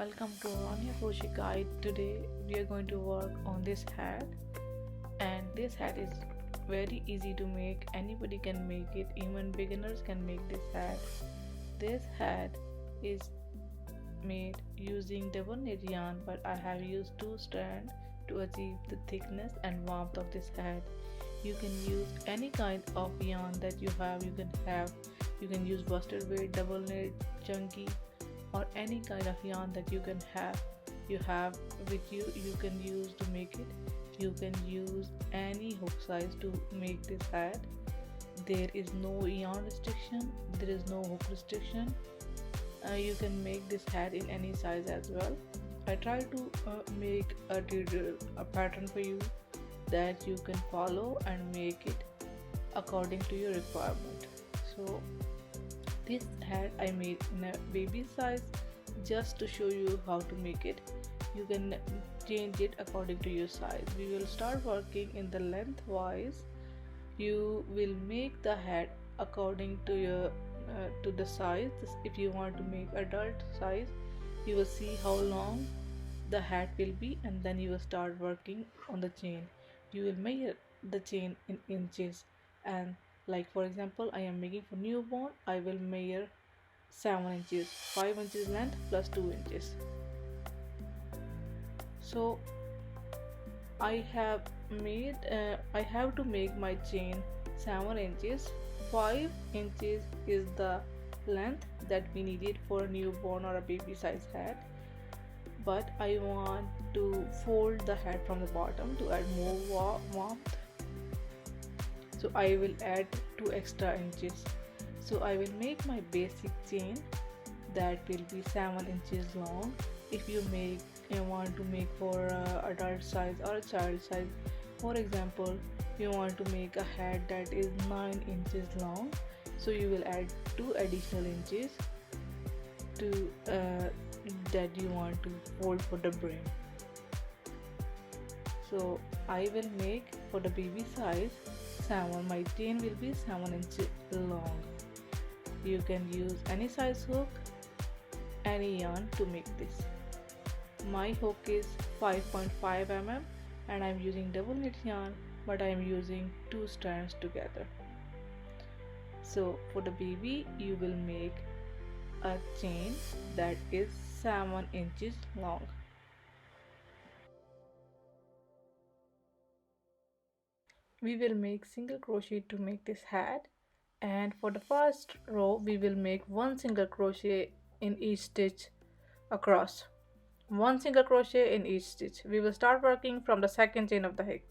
Welcome to Anya Crochet Guide. Today we are going to work on this hat, and this hat is very easy to make. Anybody can make it, even beginners can make this hat. This hat is made using double knit yarn, but I have used two strands to achieve the thickness and warmth of this hat. You can use any kind of yarn that you have. You can use worsted weight, double knit, chunky, or any kind of yarn that you have with you can use to make it. You can use any hook size to make this hat. There is no yarn restriction, there is no hook restriction. You can make this hat in any size as well. I try to make a pattern for you that you can follow and make it according to your requirement. So this hat I made in a baby size just to show you how to make it. You can change it according to your size. We will start working in the lengthwise. You will make the hat according to your to the size. If you want to make adult size, you will see how long the hat will be, and then you will start working on the chain. You will measure the chain in inches, and like for example, I am making for newborn. I will measure 7 inches, 5 inches length plus 2 inches. So I have to make my chain 7 inches. 5 inches is the length that we needed for a newborn or a baby size hat, but I want to fold the hat from the bottom to add more warmth. So I will add 2 extra inches. So I will make my basic chain that will be 7 inches long. If you want to make for adult size or a child size, for example, you want to make a hat that is 9 inches long, so you will add 2 additional inches to that you want to fold for the brim. So I will make for the baby size 7. My chain will be 7 inches long. You can use any size hook, any yarn to make this. My hook is 5.5 mm and I am using double knit yarn, but I am using 2 strands together. So for the baby, you will make a chain that is 7 inches long. We will make single crochet to make this hat, and for the first row we will make 1 single crochet in each stitch across. 1 single crochet in each stitch. We will start working from the second chain of the hook.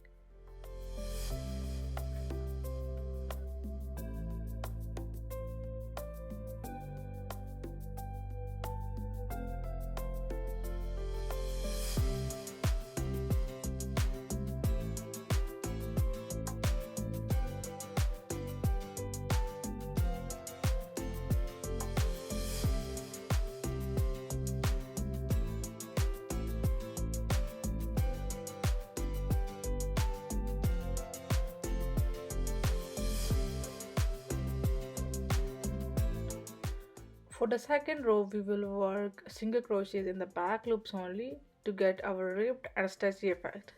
For the second row, we will work single crochets in the back loops only to get our ripped and stretchy effect.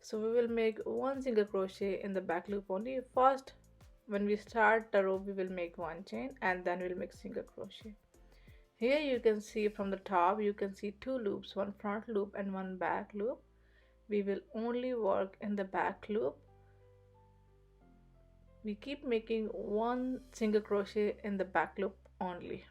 So we will make 1 single crochet in the back loop only. First, when we start the row, we will make 1 chain and then we'll make single crochet. Here you can see from the top, you can see 2 loops, 1 front loop and 1 back loop. We will only work in the back loop. We keep making 1 single crochet in the back loop only.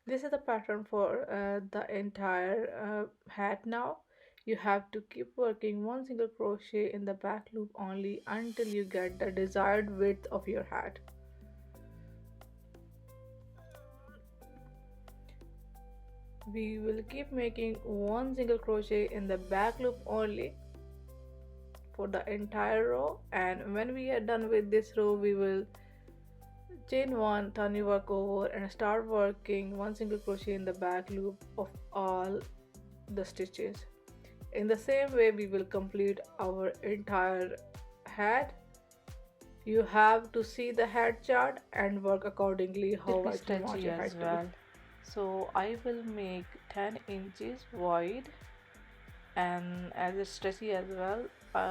This is the pattern for the entire hat. Now you have to keep working 1 single crochet in the back loop only until you get the desired width of your hat. We will keep making 1 single crochet in the back loop only for the entire row, and when we are done with this row, we will chain 1, turn your work over and start working 1 single crochet in the back loop of all the stitches. In the same way, we will complete our entire hat. You have to see the hat chart and work accordingly how much you want your hat to be. So I will make 10 inches wide and as it's stretchy as well.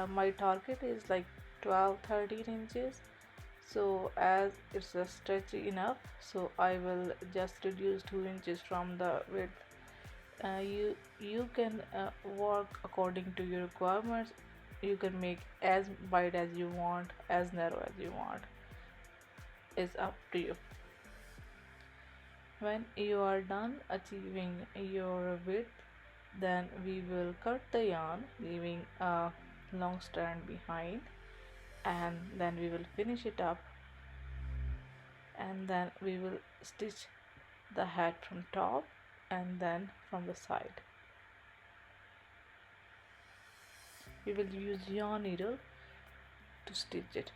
My target is like 12-13 inches. So as it's stretchy enough, so I will just reduce 2 inches from the width. You can work according to your requirements. You can make as wide as you want, as narrow as you want. It's up to you. When you are done achieving your width, then we will cut the yarn, leaving a long strand behind, and then we will finish it up, and then we will stitch the hat from top and then from the side. We will use yarn needle to stitch it.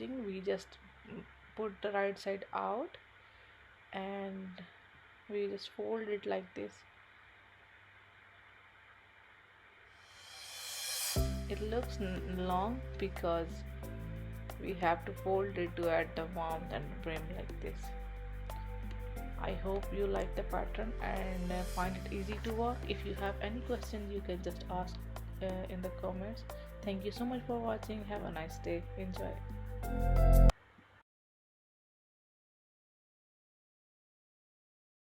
stitching, we just put the right side out and we just fold it like this. It looks long because we have to fold it to add the warmth and brim like this. I hope you like the pattern and find it easy to work. If you have any questions, you can just ask in the comments. Thank you so much for watching. Have a nice day. Enjoy.